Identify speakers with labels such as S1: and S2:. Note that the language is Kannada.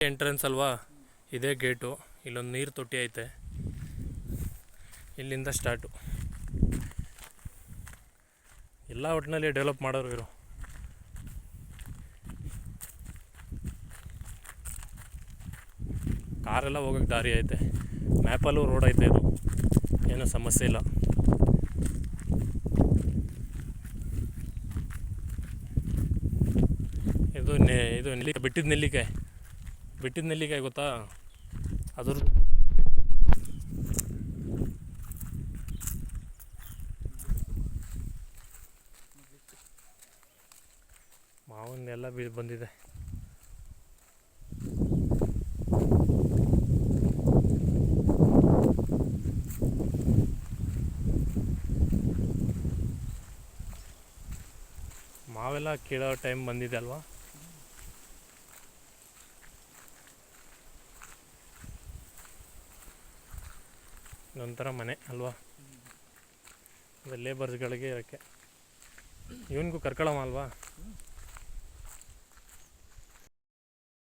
S1: ಎಂಟ್ರೆನ್ಸ್ ಅಲ್ವಾ, ಇದೇ ಗೇಟು. ಇಲ್ಲೊಂದು ನೀರು ತೊಟ್ಟಿ ಐತೆ, ಇಲ್ಲಿಂದ ಸ್ಟಾರ್ಟು. ಎಲ್ಲ ಒಟ್ಟಿನಲ್ಲಿ ಡೆವಲಪ್ ಮಾಡೋರು ಇವರು. ಕಾರೆಲ್ಲ ಹೋಗೋಕ್ಕೆ ದಾರಿ ಐತೆ, ಮ್ಯಾಪಲ್ಲೂ ರೋಡ್ ಐತೆ. ಇದು ಏನೂ ಸಮಸ್ಯೆ ಇಲ್ಲ. ಇದು ನೆಲ್ಲಿಕಾಯಿ, ಬಿಟ್ಟಿದ ನೆಲ್ಲಿಕಾಯಿ ಗೊತ್ತಾ? ಅದ್ರ ಮಾವನ್ನೆಲ್ಲ ಬಂದಿದೆ. ಮಾವೆಲ್ಲ ಕೀಳೋ ಟೈಮ್ ಬಂದಿದೆ ಅಲ್ವಾ? ಇದೊಂಥರ ಮನೆ ಅಲ್ವಾ, ಲೇಬರ್ಸ್ಗಳಿಗೆ ಇರೋಕ್ಕೆ. ಇವನಿಗೂ ಕರ್ಕೊಳ್ಳೋಣ ಅಲ್ವಾ?